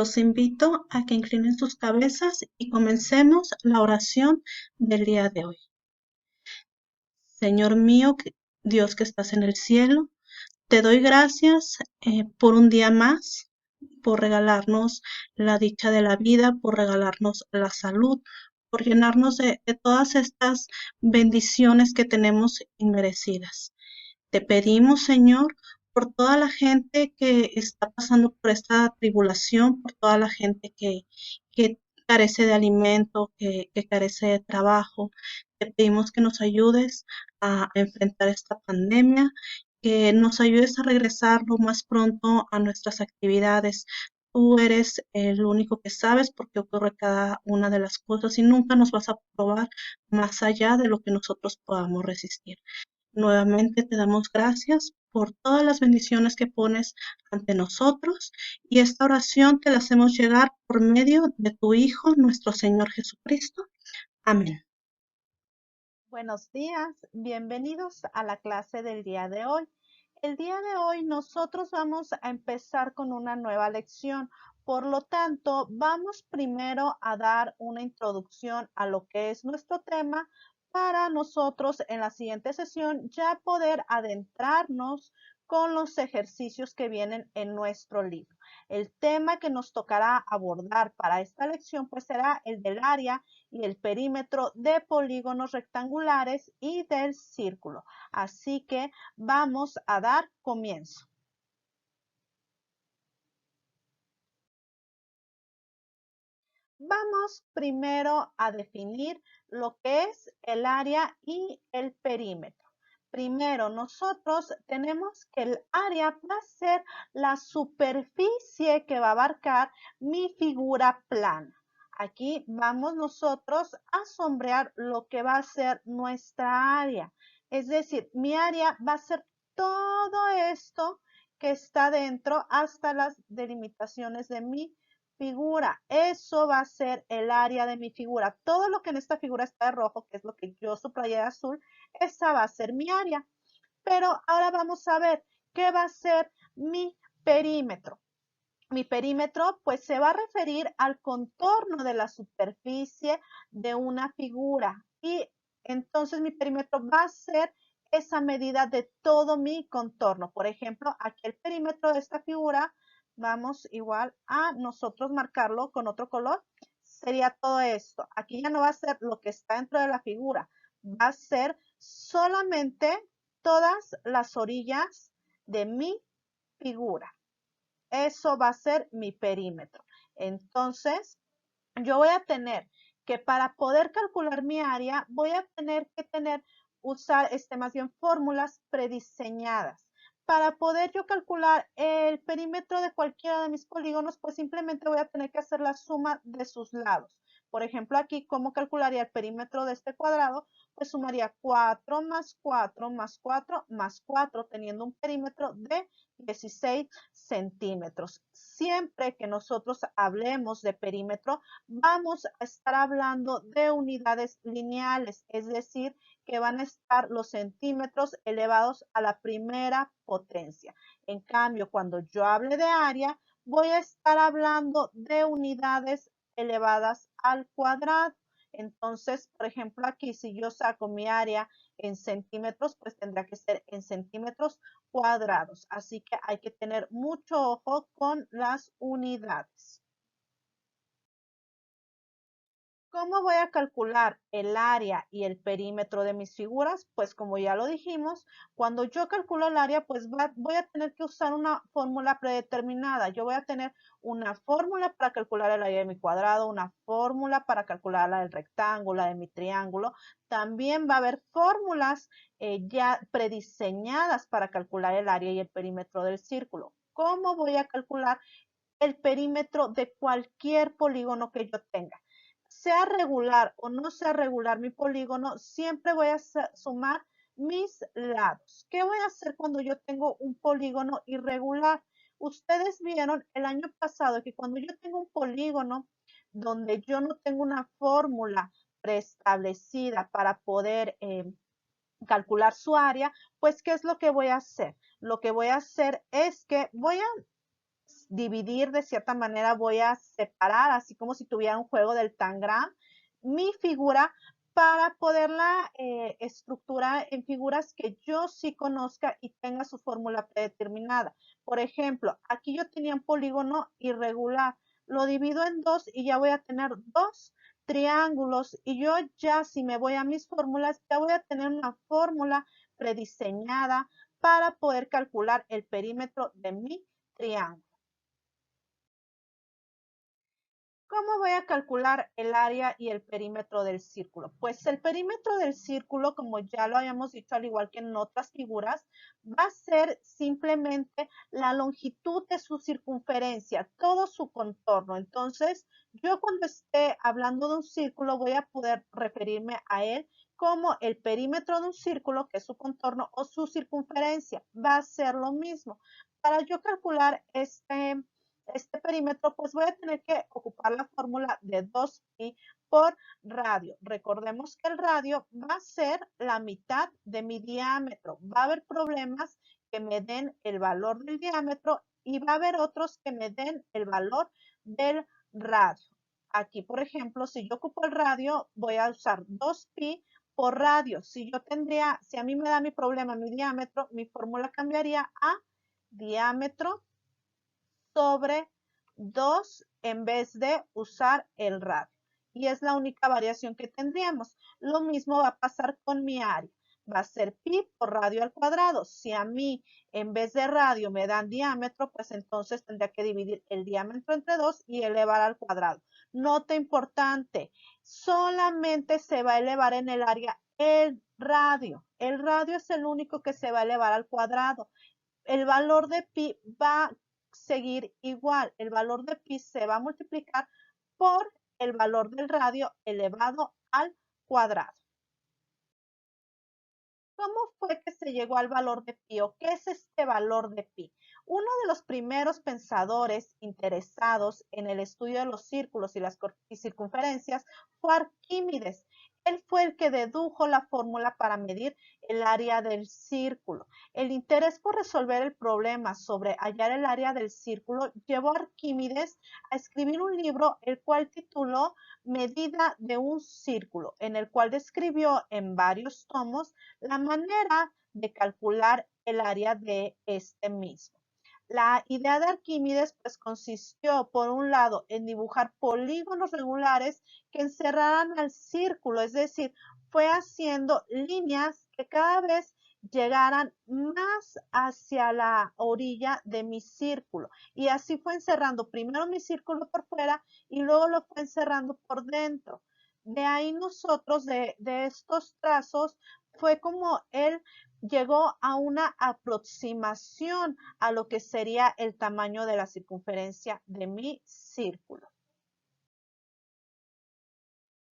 Los invito a que inclinen sus cabezas y comencemos la oración del día de hoy. Señor mío, Dios que estás en el cielo, te doy gracias por un día más, por regalarnos la dicha de la vida, por regalarnos la salud, por llenarnos de todas estas bendiciones que tenemos inmerecidas. Te pedimos, Señor, por toda la gente que está pasando por esta tribulación, por toda la gente que carece de alimento, que carece de trabajo. Te pedimos que nos ayudes a enfrentar esta pandemia, que nos ayudes a regresar lo más pronto a nuestras actividades. Tú eres el único que sabes por qué ocurre cada una de las cosas y nunca nos vas a probar más allá de lo que nosotros podamos resistir. Nuevamente te damos gracias por todas las bendiciones que pones ante nosotros y esta oración te la hacemos llegar por medio de tu Hijo, nuestro Señor Jesucristo. Amén. Buenos días, bienvenidos a la clase del día de hoy. El día de hoy nosotros vamos a empezar con una nueva lección. Por lo tanto, vamos primero a dar una introducción a lo que es nuestro tema para nosotros en la siguiente sesión ya poder adentrarnos con los ejercicios que vienen en nuestro libro. El tema que nos tocará abordar para esta lección pues será el del área y el perímetro de polígonos rectangulares y del círculo. Así que vamos a dar comienzo. Vamos primero a definir lo que es el área y el perímetro. Primero, nosotros tenemos que el área va a ser la superficie que va a abarcar mi figura plana. Aquí vamos nosotros a sombrear lo que va a ser nuestra área. Es decir, mi área va a ser todo esto que está dentro hasta las delimitaciones de mi figura. Eso va a ser el área de mi figura. Todo lo que en esta figura está de rojo, que es lo que yo subrayé de azul, esa va a ser mi área. Pero ahora vamos a ver qué va a ser mi perímetro. Mi perímetro pues se va a referir al contorno de la superficie de una figura y entonces mi perímetro va a ser esa medida de todo mi contorno. Por ejemplo, aquí el perímetro de esta figura, vamos igual a nosotros marcarlo con otro color, sería todo esto. Aquí ya no va a ser lo que está dentro de la figura, va a ser solamente todas las orillas de mi figura. Eso va a ser mi perímetro. Entonces, yo voy a tener que para poder calcular mi área, voy a tener que usar más bien fórmulas prediseñadas. Para poder yo calcular el perímetro de cualquiera de mis polígonos, pues simplemente voy a tener que hacer la suma de sus lados. Por ejemplo, aquí, ¿cómo calcularía el perímetro de este cuadrado? Pues sumaría 4 más 4 más 4 más 4, teniendo un perímetro de 16 centímetros. Siempre que nosotros hablemos de perímetro, vamos a estar hablando de unidades lineales, es decir, que van a estar los centímetros elevados a la primera potencia. En cambio, cuando yo hable de área, voy a estar hablando de unidades elevadas al cuadrado. Entonces, por ejemplo, aquí si yo saco mi área en centímetros, pues tendrá que ser en centímetros cuadrados. Así que hay que tener mucho ojo con las unidades. ¿Cómo voy a calcular el área y el perímetro de mis figuras? Pues como ya lo dijimos, cuando yo calculo el área, pues voy a tener que usar una fórmula predeterminada. Yo voy a tener una fórmula para calcular el área de mi cuadrado, una fórmula para calcular la del rectángulo, la de mi triángulo. También va a haber fórmulas ya prediseñadas para calcular el área y el perímetro del círculo. ¿Cómo voy a calcular el perímetro de cualquier polígono que yo tenga? Sea regular o no sea regular mi polígono, siempre voy a sumar mis lados. ¿Qué voy a hacer cuando yo tengo un polígono irregular? Ustedes vieron el año pasado que cuando yo tengo un polígono donde yo no tengo una fórmula preestablecida para poder calcular su área, pues ¿qué es lo que voy a hacer? Lo que voy a hacer es que voy a dividir de cierta manera, voy a separar, así como si tuviera un juego del tangram, mi figura para poderla estructurar en figuras que yo sí conozca y tenga su fórmula predeterminada. Por ejemplo, aquí yo tenía un polígono irregular, lo divido en dos y ya voy a tener dos triángulos y yo ya si me voy a mis fórmulas, ya voy a tener una fórmula prediseñada para poder calcular el perímetro de mi triángulo. ¿Cómo voy a calcular el área y el perímetro del círculo? Pues el perímetro del círculo, como ya lo habíamos dicho, al igual que en otras figuras, va a ser simplemente la longitud de su circunferencia, todo su contorno. Entonces, yo cuando esté hablando de un círculo, voy a poder referirme a él como el perímetro de un círculo, que es su contorno, o su circunferencia. Va a ser lo mismo. Para yo calcular este perímetro, pues voy a tener que ocupar la fórmula de 2pi por radio. Recordemos que el radio va a ser la mitad de mi diámetro. Va a haber problemas que me den el valor del diámetro y va a haber otros que me den el valor del radio. Aquí, por ejemplo, si yo ocupo el radio, voy a usar 2pi por radio. Si a mí me da mi problema, mi diámetro, mi fórmula cambiaría a diámetro sobre 2 en vez de usar el radio. Y es la única variación que tendríamos. Lo mismo va a pasar con mi área. Va a ser pi por radio al cuadrado. Si a mí en vez de radio me dan diámetro, pues entonces tendría que dividir el diámetro entre 2 y elevar al cuadrado. Nota importante, solamente se va a elevar en el área el radio. El radio es el único que se va a elevar al cuadrado. El valor de pi va a seguir igual. El valor de pi se va a multiplicar por el valor del radio elevado al cuadrado. ¿Cómo fue que se llegó al valor de pi o qué es este valor de pi? Uno de los primeros pensadores interesados en el estudio de los círculos y las circunferencias fue Arquímedes. Él fue el que dedujo la fórmula para medir el área del círculo. El interés por resolver el problema sobre hallar el área del círculo llevó a Arquímedes a escribir un libro, el cual tituló Medida de un círculo, en el cual describió en varios tomos la manera de calcular el área de este mismo. La idea de Arquímedes pues consistió por un lado en dibujar polígonos regulares que encerraran al círculo, es decir, fue haciendo líneas que cada vez llegaran más hacia la orilla de mi círculo y así fue encerrando primero mi círculo por fuera y luego lo fue encerrando por dentro. De ahí nosotros, de estos trazos, fue como él llegó a una aproximación a lo que sería el tamaño de la circunferencia de mi círculo.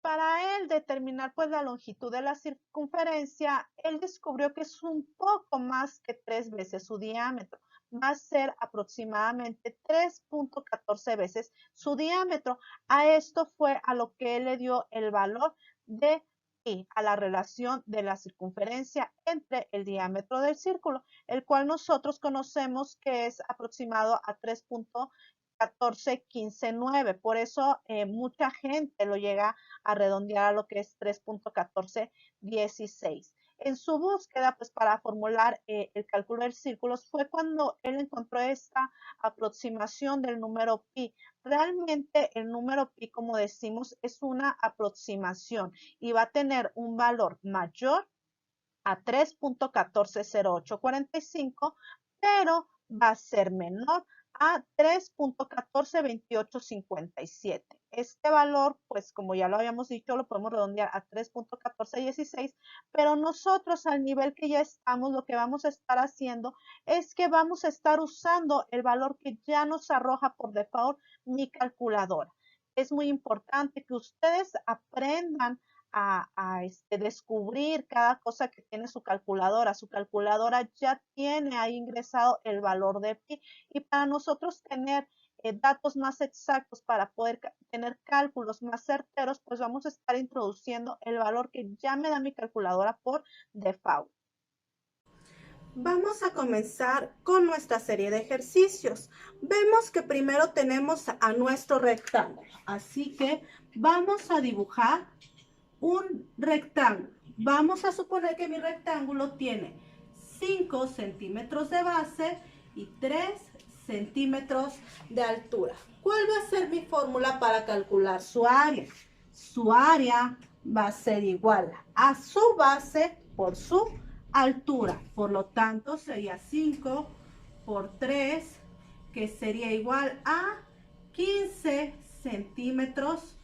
Para él determinar pues la longitud de la circunferencia, él descubrió que es un poco más que 3 veces su diámetro. Va a ser aproximadamente 3.14 veces su diámetro. A esto fue a lo que él le dio el valor de pi, a la relación de la circunferencia entre el diámetro del círculo, el cual nosotros conocemos que es aproximado a 3.14, 15, 9. Por eso mucha gente lo llega a redondear a lo que es 3.1416. En su búsqueda, pues para formular el cálculo de círculos, fue cuando él encontró esta aproximación del número pi. Realmente el número pi, como decimos, es una aproximación y va a tener un valor mayor a 3.140845, pero va a ser menor a 3.142857. Este valor, pues como ya lo habíamos dicho, lo podemos redondear a 3.1416, pero nosotros al nivel que ya estamos, lo que vamos a estar haciendo es que vamos a estar usando el valor que ya nos arroja por default mi calculadora. Es muy importante que ustedes aprendan a descubrir cada cosa que tiene su calculadora. Su calculadora ya tiene ahí ingresado el valor de pi y para nosotros tener datos más exactos para poder tener cálculos más certeros, pues vamos a estar introduciendo el valor que ya me da mi calculadora por default. Vamos a comenzar con nuestra serie de ejercicios. Vemos que primero tenemos a nuestro rectángulo, así que vamos a dibujar un rectángulo. Vamos a suponer que mi rectángulo tiene 5 centímetros de base y 3 centímetros de altura. ¿Cuál va a ser mi fórmula para calcular su área? Su área va a ser igual a su base por su altura. Por lo tanto, sería 5 por 3, que sería igual a 15 centímetros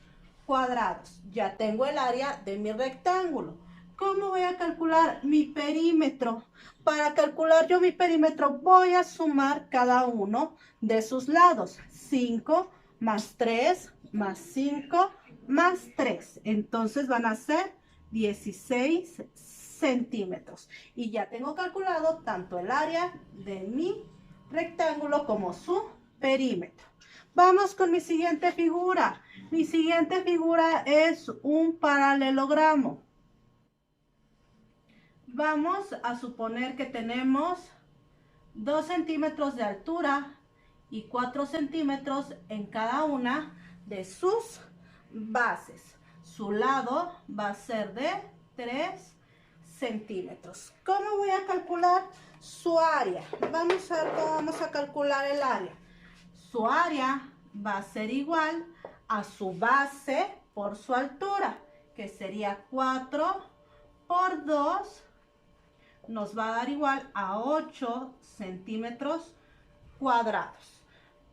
cuadrados. Ya tengo el área de mi rectángulo. ¿Cómo voy a calcular mi perímetro? Para calcular yo mi perímetro voy a sumar cada uno de sus lados. 5 más 3 más 5 más 3. Entonces van a ser 16 centímetros. Y ya tengo calculado tanto el área de mi rectángulo como su perímetro. Vamos con mi siguiente figura. Mi siguiente figura es un paralelogramo. Vamos a suponer que tenemos 2 centímetros de altura y 4 centímetros en cada una de sus bases. Su lado va a ser de 3 centímetros. ¿Cómo voy a calcular su área? Vamos a ver cómo vamos a calcular el área. Su área va a ser igual a su base por su altura, que sería 4 por 2, nos va a dar igual a 8 centímetros cuadrados.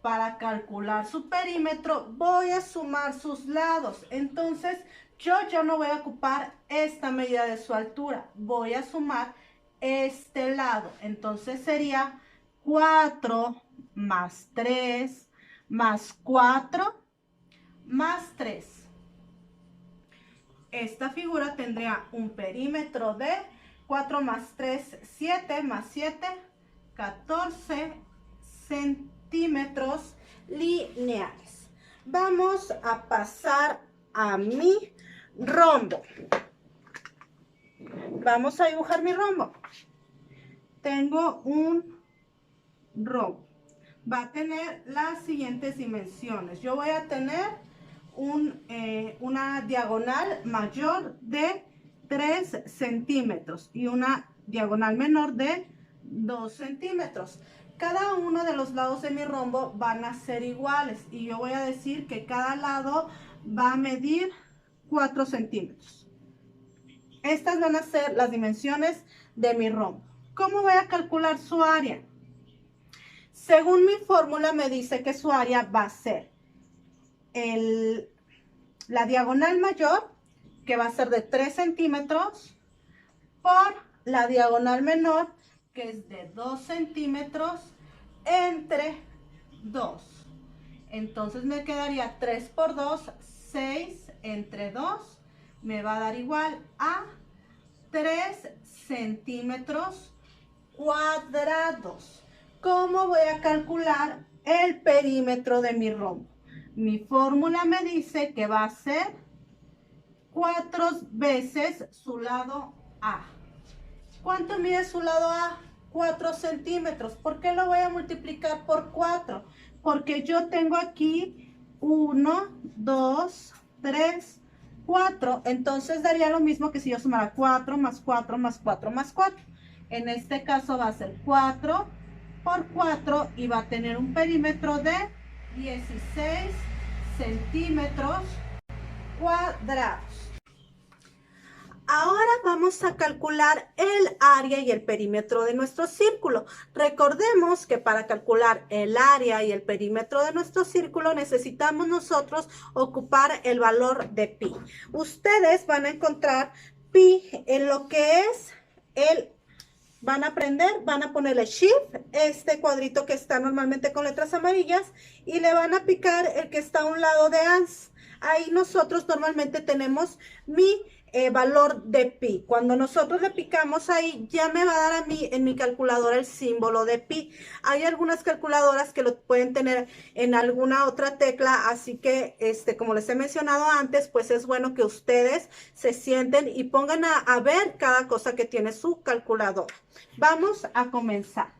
Para calcular su perímetro voy a sumar sus lados. Entonces yo ya no voy a ocupar esta medida de su altura. Voy a sumar este lado. Entonces sería 4 más 3 más 4 más 3. Esta figura tendría un perímetro de 4 más 3, 7 más 7, 14 centímetros lineales. Vamos a pasar a mi rombo. Vamos a dibujar mi rombo. Tengo un rombo. Va a tener las siguientes dimensiones. Yo voy a tener una diagonal mayor de 3 centímetros y una diagonal menor de 2 centímetros. Cada uno de los lados de mi rombo van a ser iguales y yo voy a decir que cada lado va a medir 4 centímetros. Estas van a ser las dimensiones de mi rombo. ¿Cómo voy a calcular su área? Según mi fórmula me dice que su área va a ser la diagonal mayor, que va a ser de 3 centímetros, por la diagonal menor, que es de 2 centímetros, entre 2. Entonces me quedaría 3 por 2, 6 entre 2, me va a dar igual a 3 centímetros cuadrados. ¿Cómo voy a calcular el perímetro de mi rombo? Mi fórmula me dice que va a ser 4 veces su lado A. ¿Cuánto mide su lado A? 4 centímetros. ¿Por qué lo voy a multiplicar por 4? Porque yo tengo aquí 1, 2, 3, 4. Entonces daría lo mismo que si yo sumara 4 más 4 más 4 más 4. En este caso va a ser 4 por 4 y va a tener un perímetro de 16 centímetros cuadrados. Ahora vamos a calcular el área y el perímetro de nuestro círculo. Recordemos que para calcular el área y el perímetro de nuestro círculo necesitamos nosotros ocupar el valor de pi. Ustedes van a encontrar pi en lo que es van a aprender, van a ponerle shift, este cuadrito que está normalmente con letras amarillas, y le van a picar el que está a un lado de ans. Ahí nosotros normalmente tenemos mi valor de pi. Cuando nosotros le picamos ahí, ya me va a dar a mí en mi calculadora el símbolo de pi. Hay algunas calculadoras que lo pueden tener en alguna otra tecla, así que como les he mencionado antes, pues es bueno que ustedes se sienten y pongan a ver cada cosa que tiene su calculadora. Vamos a comenzar.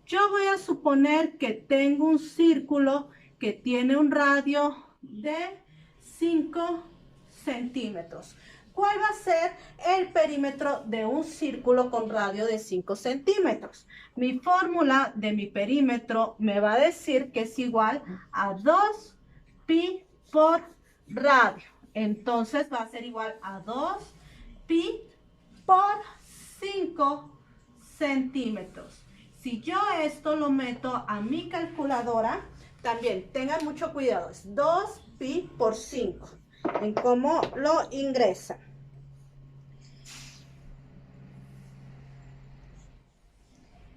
Yo voy a suponer que tengo un círculo que tiene un radio de 5 centímetros. ¿Cuál va a ser el perímetro de un círculo con radio de 5 centímetros? Mi fórmula de mi perímetro me va a decir que es igual a 2 pi por radio. Entonces va a ser igual a 2 pi por 5 centímetros. Si yo esto lo meto a mi calculadora, también tengan mucho cuidado, es 2 pi por 5 en cómo lo ingresan.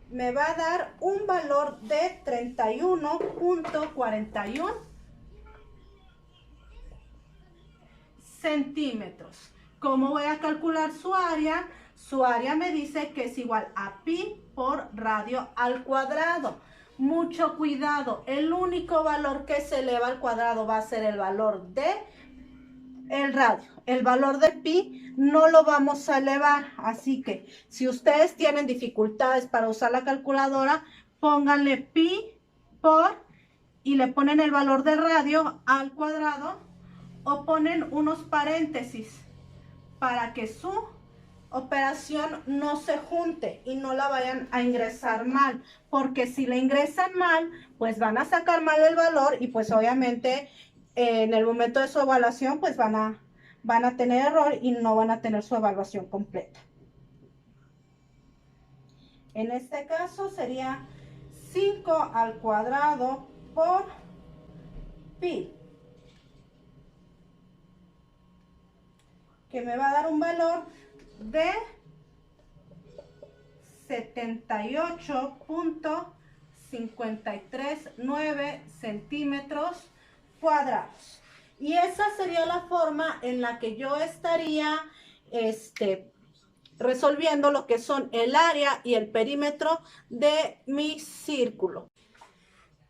Me va a dar un valor de 31.41 centímetros. ¿Cómo voy a calcular su área? Su área me dice que es igual a pi por radio al cuadrado. Mucho cuidado, el único valor que se eleva al cuadrado va a ser el valor de el radio. El valor de pi no lo vamos a elevar, así que si ustedes tienen dificultades para usar la calculadora, pónganle pi por y le ponen el valor del radio al cuadrado o ponen unos paréntesis para que su operación no se junte y no la vayan a ingresar mal, porque si la ingresan mal, pues van a sacar mal el valor y pues obviamente en el momento de su evaluación pues van a tener error y no van a tener su evaluación completa. En este caso sería 5 al cuadrado por pi, que me va a dar un valor de 78.539 centímetros cuadrados. Y esa sería la forma en la que yo estaría resolviendo lo que son el área y el perímetro de mi círculo.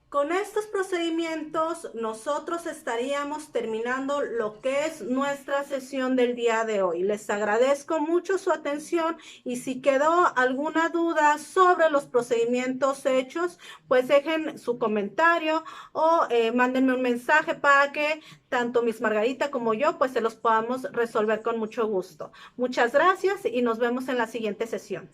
Con estos procedimientos nosotros estaríamos terminando lo que es nuestra sesión del día de hoy. Les agradezco mucho su atención y si quedó alguna duda sobre los procedimientos hechos, pues dejen su comentario o mándenme un mensaje para que tanto Miss Margarita como yo pues se los podamos resolver con mucho gusto. Muchas gracias y nos vemos en la siguiente sesión.